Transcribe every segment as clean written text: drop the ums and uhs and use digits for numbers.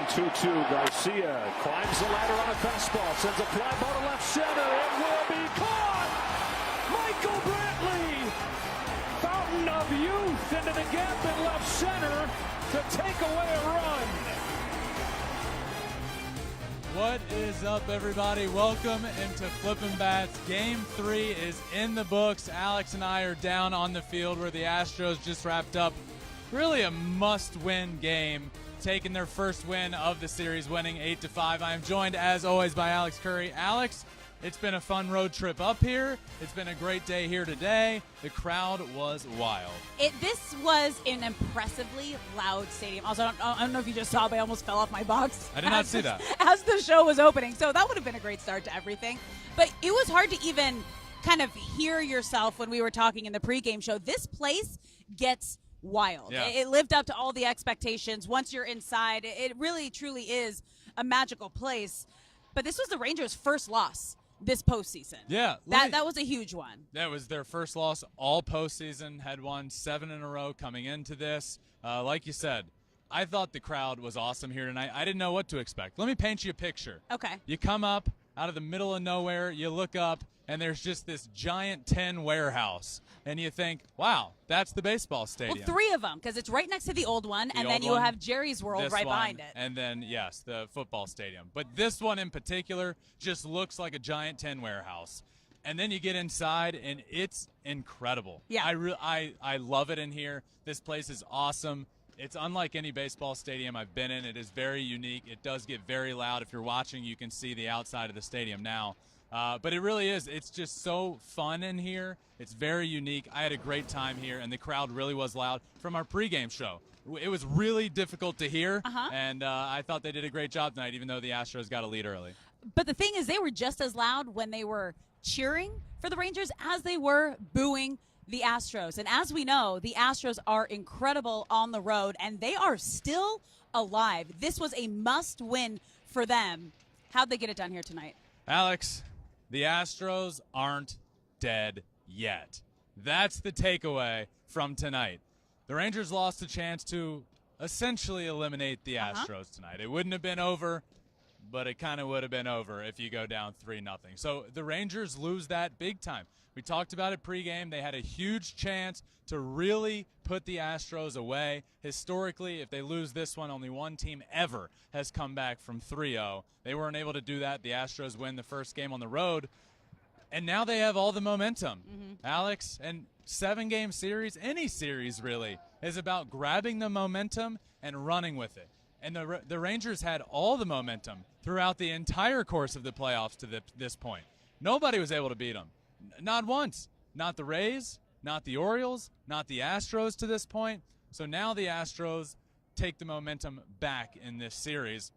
2-2. Garcia climbs the ladder on a fastball, sends a fly ball to left center. It will be caught. Michael Brantley, fountain of youth, into the gap in left center to take away a run. What is up, everybody? Welcome into Flippin Bats. Game 3 is in the books. Alex and I are down on the field where the Astros just wrapped up really a must-win game, taking their first win of the series, winning 8-5. I am joined, as always, by Alex Curry. Alex, it's been a fun road trip up here. It's been a great day here today. The crowd was wild. This was an impressively loud stadium. Also, I don't know if you just saw, but I almost fell off my box. I did not see that. As the show was opening. So that would have been a great start to everything. But it was hard to even kind of hear yourself when we were talking in the pregame show. This place gets wild. Yeah. It lived up to all the expectations. Once you're inside, it really, truly is a magical place. But this was the Rangers' first loss this postseason. Yeah. That was a huge one. That was their first loss all postseason, had won 7 in a row coming into this. Like you said, I thought the crowd was awesome here tonight. I didn't know what to expect. Let me paint you a picture. Okay. You come up out of the middle of nowhere, you look up, and there's just this giant tin warehouse. And you think, wow, that's the baseball stadium. Well, 3 of them, because it's right next to the old one, and then you have Jerry's World right behind it. And then, yes, the football stadium. But this one in particular just looks like a giant tin warehouse. And then you get inside, and it's incredible. Yeah. I love it in here. This place is awesome. It's unlike any baseball stadium I've been in. It is very unique. It does get very loud. If you're watching, you can see the outside of the stadium now. But it really is. It's just so fun in here. It's very unique. I had a great time here, and the crowd really was loud from our pregame show. It was really difficult to hear, and I thought they did a great job tonight, even though the Astros got a lead early. But the thing is, they were just as loud when they were cheering for the Rangers as they were booing the Astros. And as we know, the Astros are incredible on the road, and they are still alive. This was a must-win for them. How'd they get it done here tonight? Alex, the Astros aren't dead yet. That's the takeaway from tonight. The Rangers lost a chance to essentially eliminate the Astros tonight. It wouldn't have been over, but it kind of would have been over if you go down 3-0. So the Rangers lose that big time. We talked about it pregame. They had a huge chance to really put the Astros away. Historically, if they lose this one, only one team ever has come back from 3-0. They weren't able to do that. The Astros win the first game on the road, and now they have all the momentum. Alex, and 7-game series, any series really, is about grabbing the momentum and running with it. And the Rangers had all the momentum throughout the entire course of the playoffs to this point. Nobody was able to beat them. Not once. Not the Rays, not the Orioles, not the Astros to this point. So now the Astros take the momentum back in this series.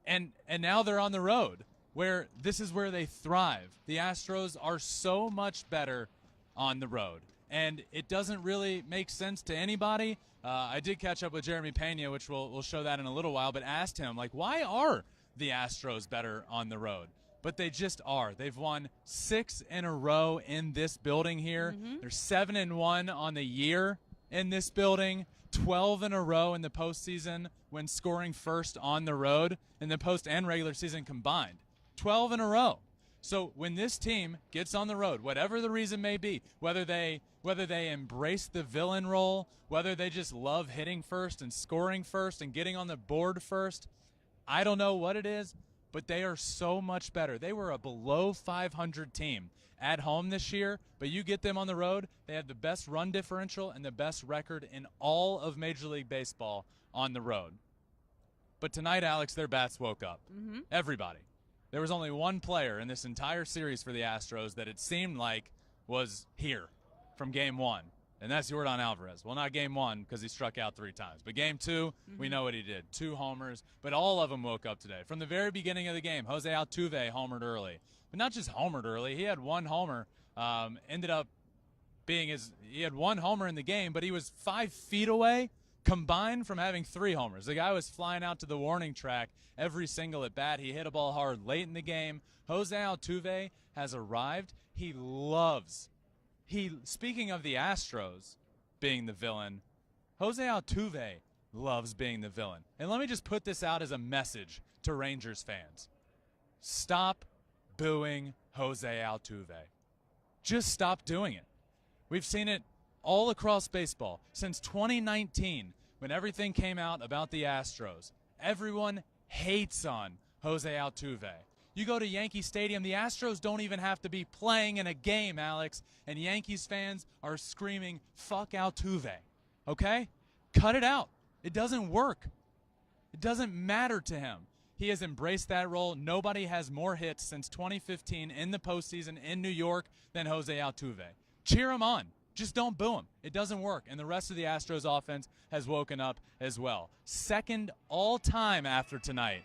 And now they're on the road, where this is where they thrive. The Astros are so much better on the road. And it doesn't really make sense to anybody. I did catch up with Jeremy Pena, which we'll show that in a little while, but asked him, like, why are the Astros better on the road? But they just are. They've won 6 in a row in this building here. They're 7-1 on the year in this building. 12 in a row in the postseason when scoring first on the road in the post and regular season combined. 12 in a row. So when this team gets on the road, whatever the reason may be, whether they embrace the villain role, whether they just love hitting first and scoring first and getting on the board first, I don't know what it is. But they are so much better. They were a below 500 team at home this year, but you get them on the road, they have the best run differential and the best record in all of Major League Baseball on the road. But tonight, Alex, their bats woke up. Everybody. There was only one player in this entire series for the Astros that it seemed like was here from Game 1. And that's Yordan Alvarez. Well, not Game 1 because he struck out 3 times. But Game 2, we know what he did. 2 homers. But all of them woke up today. From the very beginning of the game, Jose Altuve homered early. But not just homered early. He had 1 homer. Ended up being he had 1 homer in the game, but he was 5 feet away combined from having 3 homers. The guy was flying out to the warning track every single at bat. He hit a ball hard late in the game. Jose Altuve has arrived. Speaking of the Astros being the villain, Jose Altuve loves being the villain. And let me just put this out as a message to Rangers fans. Stop booing Jose Altuve. Just stop doing it. We've seen it all across baseball since 2019 when everything came out about the Astros. Everyone hates on Jose Altuve. You go to Yankee Stadium, the Astros don't even have to be playing in a game, Alex, and Yankees fans are screaming, fuck Altuve. Okay? Cut it out. It doesn't work. It doesn't matter to him. He has embraced that role. Nobody has more hits since 2015 in the postseason in New York than Jose Altuve. Cheer him on. Just don't boo him. It doesn't work. And the rest of the Astros offense has woken up as well. Second all-time after tonight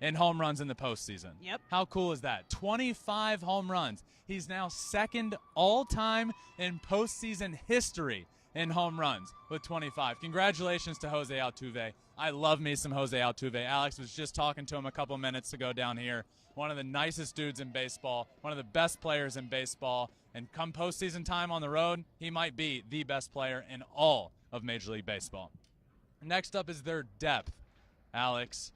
in home runs in the postseason. Yep. How cool is that? 25 home runs. He's now second all-time in postseason history in home runs with 25. Congratulations to Jose Altuve. I love me some Jose Altuve. Alex was just talking to him a couple minutes ago down here. One of the nicest dudes in baseball, one of the best players in baseball. And come postseason time on the road, he might be the best player in all of Major League Baseball. Next up is their depth, Alex.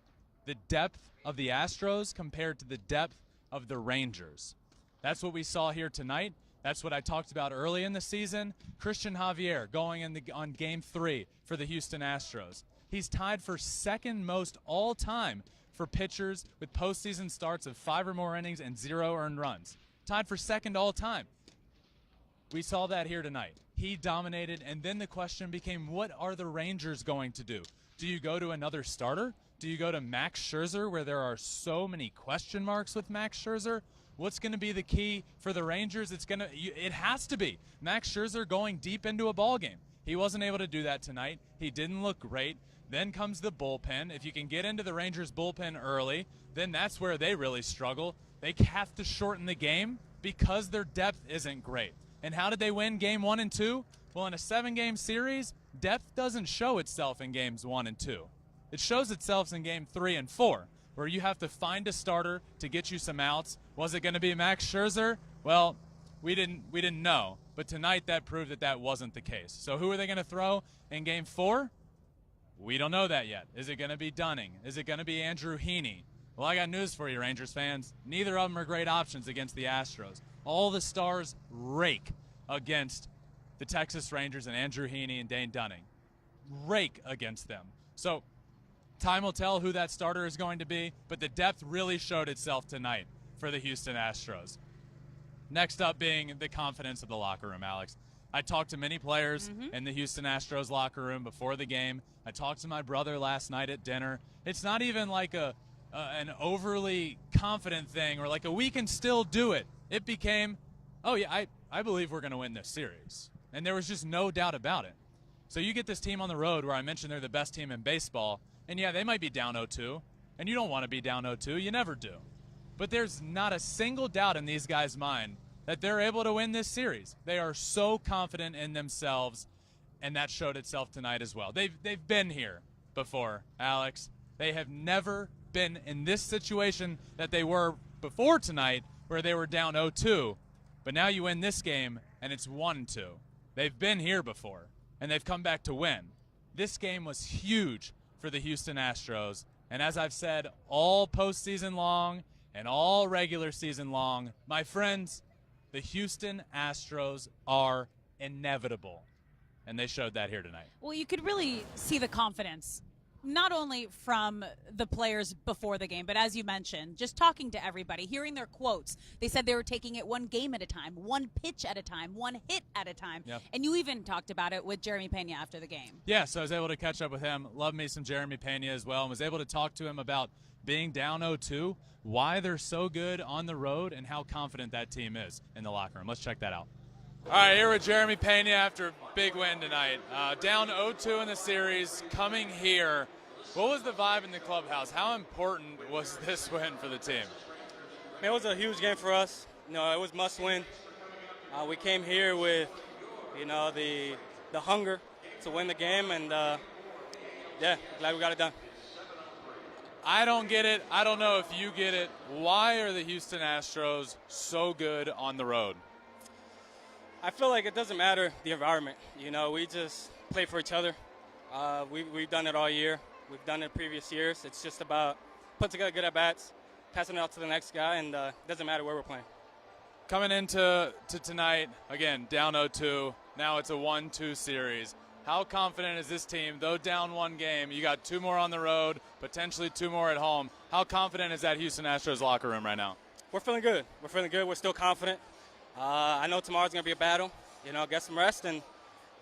The depth of the Astros compared to the depth of the Rangers. That's what we saw here tonight. That's what I talked about early in the season. Christian Javier going on Game 3 for the Houston Astros. He's tied for second most all-time for pitchers with postseason starts of 5 or more innings and 0 earned runs. Tied for second all-time. We saw that here tonight. He dominated, and then the question became, what are the Rangers going to do? Do you go to another starter? Do you go to Max Scherzer, where there are so many question marks with Max Scherzer? What's going to be the key for the Rangers? It has to be Max Scherzer going deep into a ball game. He wasn't able to do that tonight. He didn't look great. Then comes the bullpen. If you can get into the Rangers bullpen early, then that's where they really struggle. They have to shorten the game because their depth isn't great. And how did they win Game 1 and 2? Well, in a 7-game series, depth doesn't show itself in Games 1 and 2. It shows itself in Game 3 and 4, where you have to find a starter to get you some outs. Was it going to be Max Scherzer? Well, we didn't know. But tonight that proved that that wasn't the case. So who are they going to throw in Game 4? We don't know that yet. Is it going to be Dunning? Is it going to be Andrew Heaney? Well, I got news for you, Rangers fans. Neither of them are great options against the Astros. All the stars rake against the Texas Rangers and Andrew Heaney and Dane Dunning. Rake against them. So time will tell who that starter is going to be, but the depth really showed itself tonight for the Houston Astros. Next up being the confidence of the locker room, Alex. I talked to many players in the Houston Astros locker room before the game. I talked to my brother last night at dinner. It's not even like an overly confident thing or like a we can still do it. It became, oh yeah, I believe we're going to win this series. And there was just no doubt about it. So you get this team on the road where I mentioned they're the best team in baseball, and yeah, they might be down 0-2, and you don't want to be down 0-2. You never do. But there's not a single doubt in these guys' mind that they're able to win this series. They are so confident in themselves, and that showed itself tonight as well. They've been here before, Alex. They have never been in this situation that they were before tonight, where they were down 0-2, but now you win this game, and it's 1-2. They've been here before, and they've come back to win. This game was huge for the Houston Astros, and as I've said all postseason long and all regular season long, my friends, the Houston Astros are inevitable, and they showed that here tonight. Well, you could really see the confidence, not only from the players before the game, but as you mentioned, just talking to everybody, hearing their quotes. They said they were taking it one game at a time, one pitch at a time, one hit at a time. Yep. And you even talked about it with Jeremy Pena after the game. Yeah, so I was able to catch up with him. Love me some Jeremy Pena as well, and was able to talk to him about being down 0-2, why they're so good on the road, and how confident that team is in the locker room. Let's check that out. All right, here with Jeremy Pena after a big win tonight. Down 0-2 in the series, coming here. What was the vibe in the clubhouse? How important was this win for the team? It was a huge game for us. It was must win. We came here with, the hunger to win the game, and glad we got it done. I don't get it. I don't know if you get it. Why are the Houston Astros so good on the road? I feel like it doesn't matter the environment. We just play for each other. We've done it all year. We've done it previous years. It's just about put together good at-bats, passing it out to the next guy, and it doesn't matter where we're playing. Coming into tonight, again, down 0-2. Now it's a 1-2 series. How confident is this team? Though down one game, you got 2 more on the road, potentially 2 more at home. How confident is that Houston Astros locker room right now? We're feeling good. We're feeling good. We're still confident. I know tomorrow's going to be a battle. Get some rest, and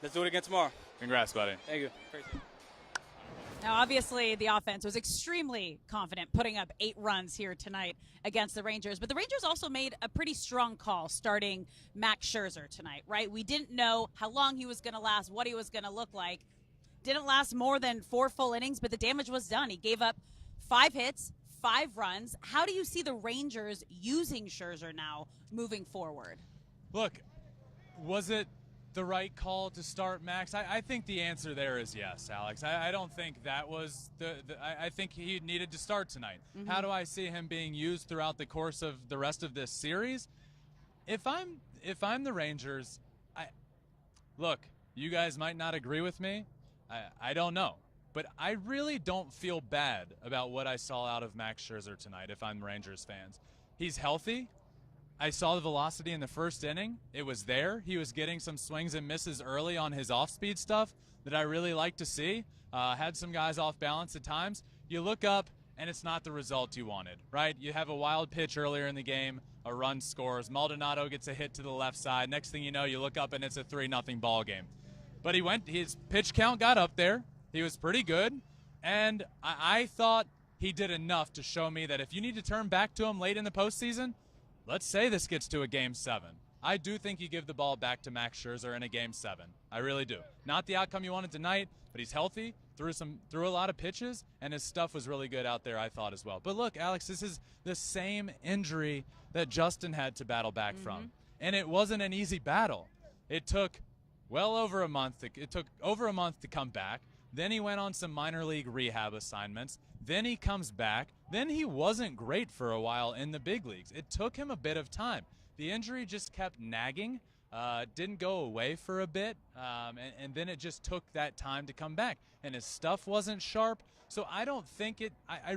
let's do it again tomorrow. Congrats, buddy. Thank you. Appreciate it. Now, obviously, the offense was extremely confident putting up 8 runs here tonight against the Rangers. But the Rangers also made a pretty strong call starting Max Scherzer tonight, right? We didn't know how long he was going to last, what he was going to look like. Didn't last more than 4 full innings, but the damage was done. He gave up 5 hits, 5 runs. How do you see the Rangers using Scherzer now moving forward? Look, was it the right call to start Max? I think the answer there is yes, Alex. I don't think that was I think he needed to start tonight. Mm-hmm. How do I see him being used throughout the course of the rest of this series? If I'm the Rangers, look, you guys might not agree with me. I don't know. But I really don't feel bad about what I saw out of Max Scherzer tonight if I'm Rangers fans. He's healthy. I saw the velocity in the first inning. It was there. He was getting some swings and misses early on his off-speed stuff that I really like to see. Had some guys off balance at times. You look up, and it's not the result you wanted, right? You have a wild pitch earlier in the game. A run scores. Maldonado gets a hit to the left side. Next thing you know, you look up, and it's a 3-0 ball game. But his pitch count got up there. He was pretty good. And I thought he did enough to show me that if you need to turn back to him late in the postseason, let's say this gets to a Game 7. I do think you give the ball back to Max Scherzer in a Game 7. I really do. Not the outcome you wanted tonight, but he's healthy, threw a lot of pitches, and his stuff was really good out there, I thought, as well. But look, Alex, this is the same injury that Justin had to battle back from. And it wasn't an easy battle. It took over a month to come back. Then he went on some minor league rehab assignments. Then he comes back. Then he wasn't great for a while in the big leagues. It took him a bit of time. The injury just kept nagging, didn't go away for a bit, and then it just took that time to come back. And his stuff wasn't sharp. So I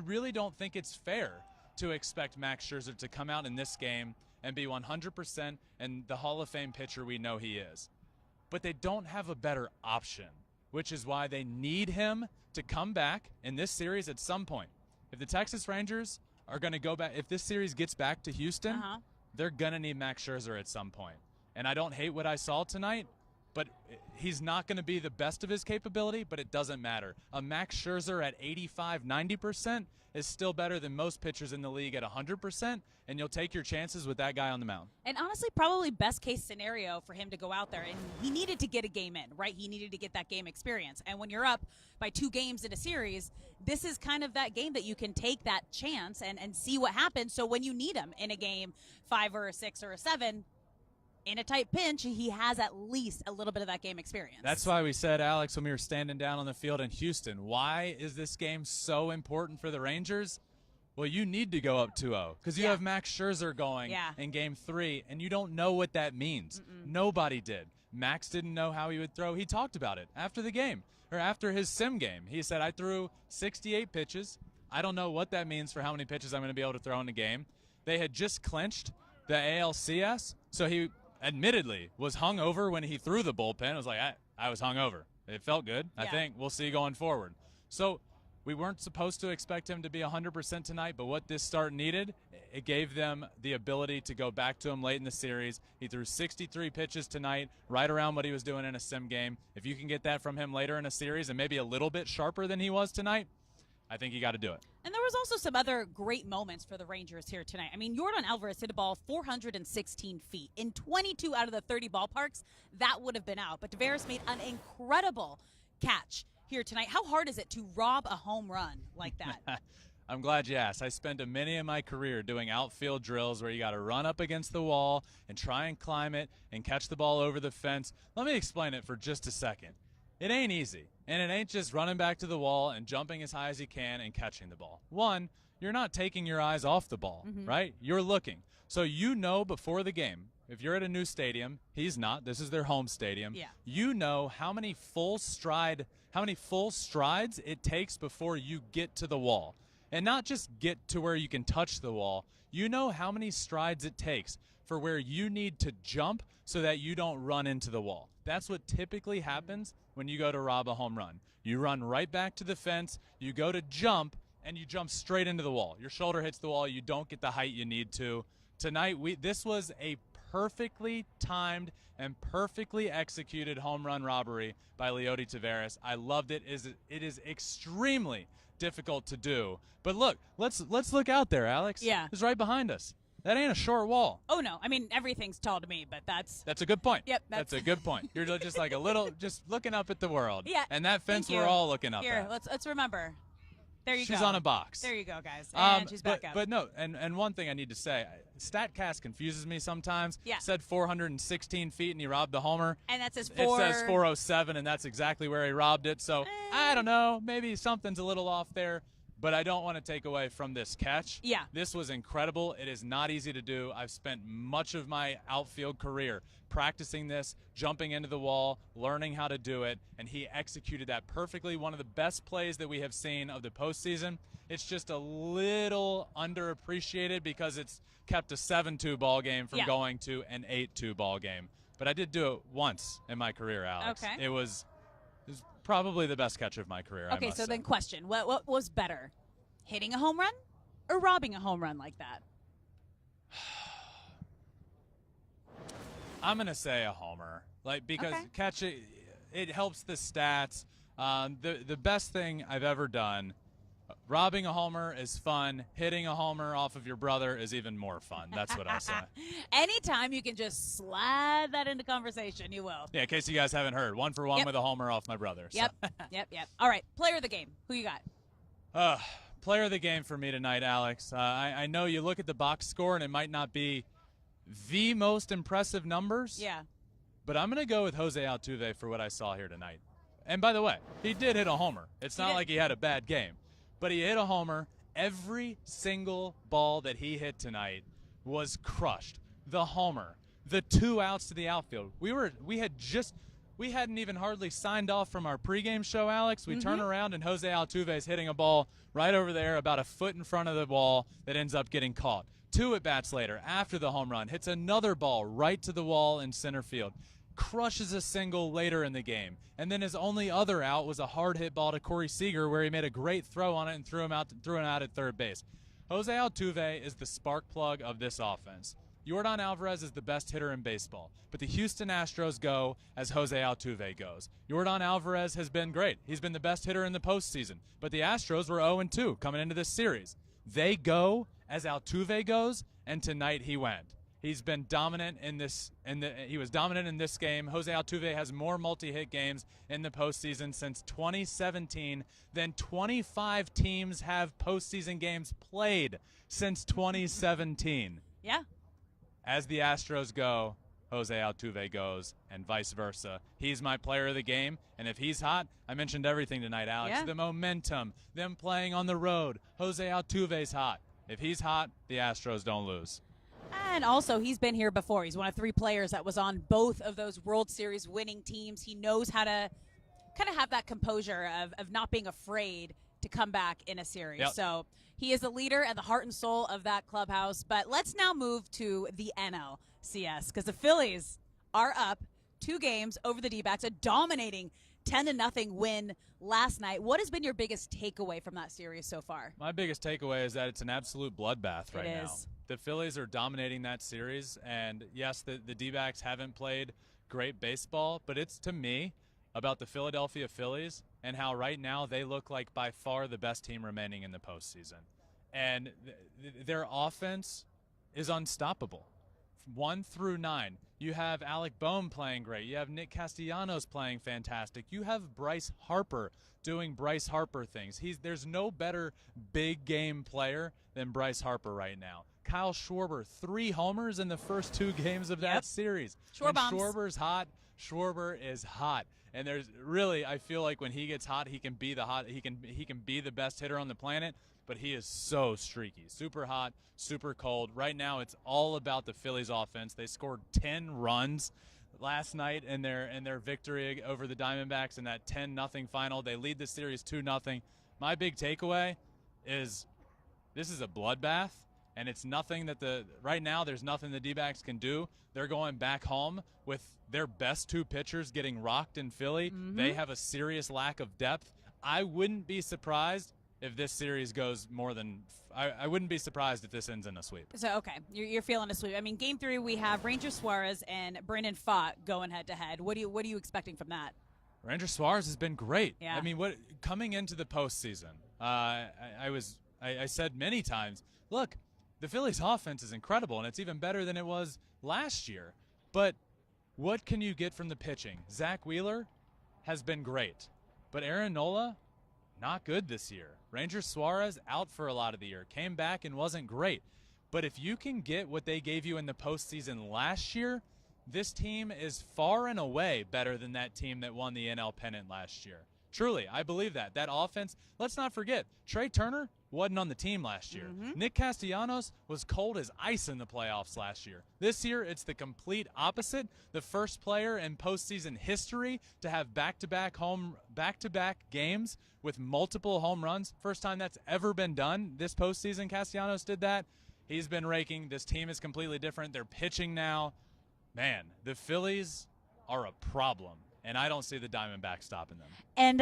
really don't think it's fair to expect Max Scherzer to come out in this game and be 100% and the Hall of Fame pitcher we know he is. But they don't have a better option, which is why they need him to come back in this series at some point. If the Texas Rangers are going to go back, if this series gets back to Houston, they're going to need Max Scherzer at some point. And I don't hate what I saw tonight, but he's not going to be the best of his capability, but it doesn't matter. A Max Scherzer at 85, 90% is still better than most pitchers in the league at 100%, and you'll take your chances with that guy on the mound. And honestly, probably best case scenario for him to go out there, and he needed to get a game in, right? He needed to get that game experience. And when you're up by 2 games in a series, this is kind of that game that you can take that chance and see what happens. So when you need him in a game 5 or a 6 or a 7, in a tight pinch, he has at least a little bit of that game experience. That's why we said, Alex, when we were standing down on the field in Houston, why is this game so important for the Rangers? Well, you need to go up 2-0 because you have Max Scherzer going in Game 3, and you don't know what that means. Nobody did. Max didn't know how he would throw. He talked about it after the game, or after his sim game. He said, I threw 68 pitches. I don't know what that means for how many pitches I'm going to be able to throw in the game. They had just clinched the ALCS, so he admittedly was hungover when he threw the bullpen. It was like, I was hungover. It felt good. I think we'll see going forward. So we weren't supposed to expect him to be 100% tonight, but what this start needed, it gave them the ability to go back to him late in the series. He threw 63 pitches tonight, right around what he was doing in a sim game. If you can get that from him later in a series and maybe a little bit sharper than he was tonight, I think you got to do it. And there was also some other great moments for the Rangers here tonight. I mean, Yordan Alvarez hit a ball 416 feet. In 22 out of the 30 ballparks, that would have been out. But Tavares made an incredible catch here tonight. How hard is it to rob a home run like that? I'm glad you asked. I spent a minute of my career doing outfield drills where you got to run up against the wall and try and climb it and catch the ball over the fence. Let me explain it for just a second. It ain't easy, and it ain't just running back to the wall and jumping as high as you can and catching the ball. One, you're not taking your eyes off the ball, right? You're looking. So you know before the game, if you're at a new stadium, he's not. This is their home stadium. Yeah. You know how many full strides it takes before you get to the wall. And not just get to where you can touch the wall. You know how many strides it takes for where you need to jump so that you don't run into the wall. That's what typically happens when you go to rob a home run. You run right back to the fence, you go to jump, and you jump straight into the wall. Your shoulder hits the wall, you don't get the height you need to. Tonight, this was a perfectly timed and perfectly executed home run robbery by Leody Taveras. I loved it. It is extremely difficult to do. But look, let's look out there, Alex. Yeah. It's right behind us. That ain't a short wall. Oh, no. I mean, everything's tall to me, but that's a good point. Yep. That's a good point. You're just like a little, just looking up at the world. Yeah. And that fence Thank we're you. all looking up Here, at. let's remember. There you go. She's on a box. There you go, guys. And she's back up. But no, and one thing I need to say, StatCast confuses me sometimes. Yeah. It said 416 feet and he robbed the homer. And that says It says 407, and that's exactly where he robbed it. So I don't know. Maybe something's a little off there. But I don't want to take away from this catch. Yeah. This was incredible. It is not easy to do. I've spent much of my outfield career practicing this, jumping into the wall, learning how to do it, and he executed that perfectly. One of the best plays that we have seen of the postseason. It's just a little underappreciated because it's kept a 7-2 ball game from going to an 8-2 ball game. But I did do it once in my career, Alex. Okay. It was probably the best catch of my career. Okay, so then question. What was better? Hitting a home run or robbing a home run like that? I'm going to say a homer. Because catch it helps the stats. The best thing I've ever done, robbing a homer is fun. Hitting a homer off of your brother is even more fun. That's what I'll say. Anytime you can just slide that into conversation, you will. Yeah, in case you guys haven't heard. 1-for-1 with a homer off my brother. So. Yep. All right, player of the game. Who you got? Player of the game for me tonight, Alex. I know you look at the box score and it might not be the most impressive numbers. Yeah. But I'm going to go with Jose Altuve for what I saw here tonight. And by the way, he did hit a homer. It's not like he had a bad game. But he hit a homer. Every single ball that he hit tonight was crushed. The homer, the 2 outs to the outfield. We hadn't even hardly signed off from our pregame show, Alex. We turn around and Jose Altuve is hitting a ball right over there about a foot in front of the wall that ends up getting caught. 2 at-bats later, after the home run, hits another ball right to the wall in center field. Crushes a single later in the game. And then his only other out was a hard hit ball to Corey Seager where he made a great throw on it and threw him out at third base. Jose Altuve is the spark plug of this offense. Yordan Alvarez is the best hitter in baseball, but the Houston Astros go as Jose Altuve goes. Yordan Alvarez has been great. He's been the best hitter in the postseason, but the Astros were 0-2 coming into this series. They go as Altuve goes, and tonight he went. He's been dominant in this, he was dominant in this game. Jose Altuve has more multi-hit games in the postseason since 2017 than 25 teams have postseason games played since 2017. Yeah. As the Astros go, Jose Altuve goes, and vice versa. He's my player of the game, and if he's hot, I mentioned everything tonight, Alex. Yeah. The momentum, them playing on the road. Jose Altuve's hot. If he's hot, the Astros don't lose. And also, he's been here before. He's one of 3 players that was on both of those World Series winning teams. He knows how to kind of have that composure of not being afraid to come back in a series. Yep. So he is the leader and the heart and soul of that clubhouse. But let's now move to the NLCS because the Phillies are up 2 games over the D-backs, a dominating 10-0 win last night. What has been your biggest takeaway from that series so far? My biggest takeaway is that it's an absolute bloodbath right now. The Phillies are dominating that series, and yes, the D-backs haven't played great baseball, but it's, to me, about the Philadelphia Phillies and how right now they look like by far the best team remaining in the postseason. And their offense is unstoppable. 1 through 9. You have Alec Boehm playing great. You have Nick Castellanos playing fantastic. You have Bryce Harper doing Bryce Harper things. There's no better big game player than Bryce Harper right now. Kyle Schwarber, 3 homers in the first 2 games of that series. Schwarbombs. Schwarber's hot. Schwarber is hot. And there's really, I feel like when he gets hot, he can be he can be the best hitter on the planet, but he is so streaky. Super hot, super cold. Right now it's all about the Phillies offense. They scored 10 runs last night in their victory over the Diamondbacks in that 10-0 final. They lead the series 2-0. My big takeaway is this is a bloodbath, and it's nothing that right now there's nothing the D-backs can do. They're going back home with their best 2 pitchers getting rocked in Philly. They have a serious lack of depth. I wouldn't be surprised if this series goes more than I wouldn't be surprised if this ends in a sweep. So, okay, you're feeling a sweep. I mean, Game 3, we have Ranger Suarez and Brandon Pfaadt going head-to-head. What are you expecting from that? Ranger Suarez has been great. Yeah. I mean, coming into the postseason, I said many times, look, the Phillies' offense is incredible, and it's even better than it was last year. But what can you get from the pitching? Zach Wheeler has been great, but Aaron Nola, not good this year. Ranger Suarez out for a lot of the year, came back and wasn't great. But if you can get what they gave you in the postseason last year, this team is far and away better than that team that won the NL pennant last year. Truly, I believe that. That offense, let's not forget, Trey Turner wasn't on the team last year. Nick Castellanos was cold as ice in the playoffs last year. This year, it's the complete opposite. The first player in postseason history to have back-to-back games with multiple home runs. First time that's ever been done. This postseason, Castellanos did that. He's been raking. This team is completely different. They're pitching now. Man, the Phillies are a problem. And I don't see the Diamondbacks stopping them. And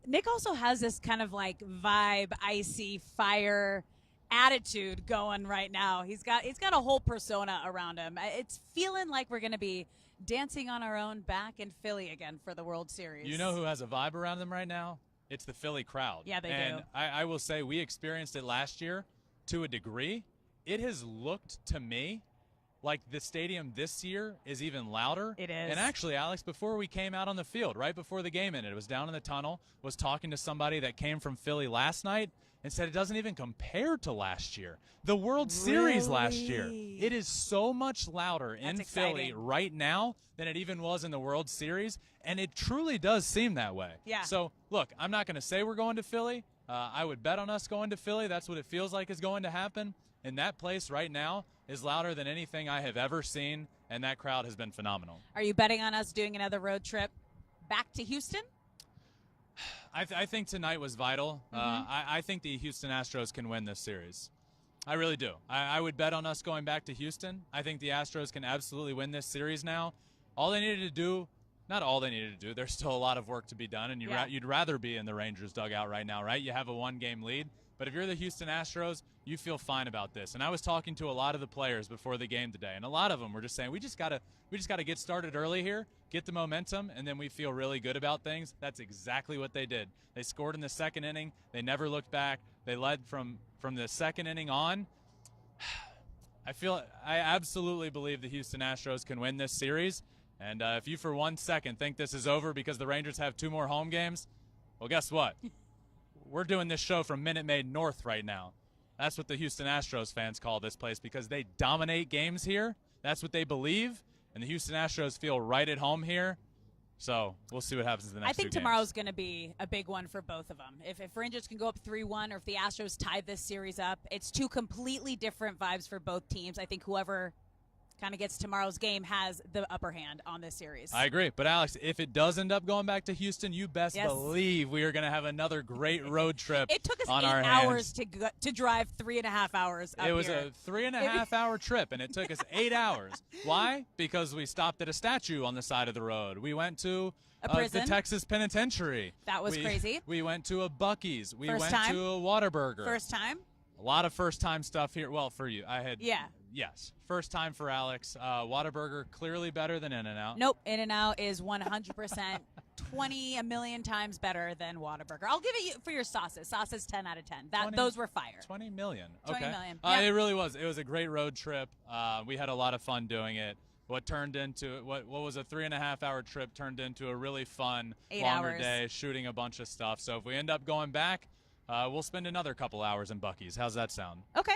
Nick also has this kind of like vibe, icy fire attitude going right now. He's got a whole persona around him. It's feeling like we're going to be dancing on our own back in Philly again for the World Series. You know who has a vibe around them right now? It's the Philly crowd. Yeah, they do. And I will say we experienced it last year to a degree. It has looked to me like the stadium this year is even louder. It is. And actually, Alex, before we came out on the field, right before the game ended, was down in the tunnel, was talking to somebody that came from Philly last night and said it doesn't even compare to last year. The World Series last year. It is so much louder in Philly right now than it even was in the World Series, and it truly does seem that way. Yeah. So, look, I'm not going to say we're going to Philly. I would bet on us going to Philly. That's what it feels like is going to happen. And that place right now is louder than anything I have ever seen, and that crowd has been phenomenal. Are you betting on us doing another road trip back to Houston? I think tonight was vital. I think the Houston Astros can win this series. I really do. I would bet on us going back to Houston. I think the Astros can absolutely win this series now. All they needed to do, not all they needed to do, there's still a lot of work to be done, and you'd rather be in the Rangers dugout right now, right? You have a one-game lead. But if you're the Houston Astros, you feel fine about this. And I was talking to a lot of the players before the game today, and a lot of them were just saying, we just gotta get started early here, get the momentum, and then we feel really good about things. That's exactly what they did. They scored in the second inning. They never looked back. They led from the second inning on. I absolutely believe the Houston Astros can win this series. And if you for 1 second think this is over because the Rangers have 2 more home games, well, guess what? We're doing this show from Minute Maid North right now. That's what the Houston Astros fans call this place because they dominate games here. That's what they believe, and the Houston Astros feel right at home here. So we'll see what happens in the next 2 games. I think tomorrow's going to be a big one for both of them. If Rangers can go up 3-1 or if the Astros tie this series up, it's 2 completely different vibes for both teams. I think whoever kind of gets tomorrow's game has the upper hand on this series. I agree. But, Alex, if it does end up going back to Houston, you best believe we are going to have another great road trip It took us on 8 our hours hands. to drive 3.5 hours up It was here. a 3.5-hour trip, and it took us 8 hours. Why? Because we stopped at a statue on the side of the road. We went to the Texas Penitentiary. That was crazy. We went to a Buc-ee's. We First went time? to a Whataburger. First time? A lot of first-time stuff here. Well, for you. Yeah. Yes. First time for Alex. Whataburger, clearly better than In-N-Out. Nope. In-N-Out is 100% 20 a million times better than Whataburger. I'll give it you for your sauces. Sauces 10 out of 10. Those were fire. 20 million. 20 okay. million. It really was. It was a great road trip. We had a lot of fun doing it. What turned into what was a 3.5-hour trip turned into a really fun 8 longer hours. day, shooting a bunch of stuff. So if we end up going back, we'll spend another couple hours in Buc-ee's. How's that sound? Okay.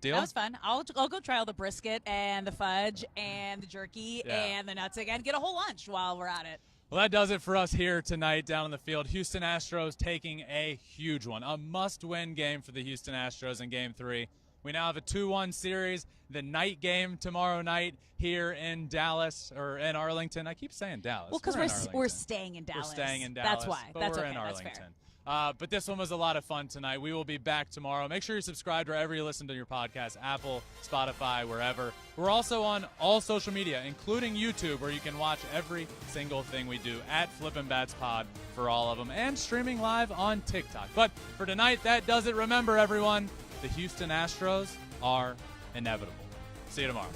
Deal? That was fun. I'll go try all the brisket and the fudge and the jerky and the nuts again. Get a whole lunch while we're at it. Well, that does it for us here tonight down in the field. Houston Astros taking a huge one, a must-win game for the Houston Astros in Game 3. We now have a 2-1 series. The night game tomorrow night here in Dallas or in Arlington. I keep saying Dallas. Well, because we're staying in Dallas. We're staying in Dallas. That's why. But That's we're okay. in That's Arlington. fair. But this one was a lot of fun tonight. We will be back tomorrow. Make sure you're subscribed wherever you listen to your podcast, Apple, Spotify, wherever. We're also on all social media, including YouTube, where you can watch every single thing we do at Flippin Bats Pod for all of them, and streaming live on TikTok. But for tonight, that does it. Remember, everyone, the Houston Astros are inevitable. See you tomorrow.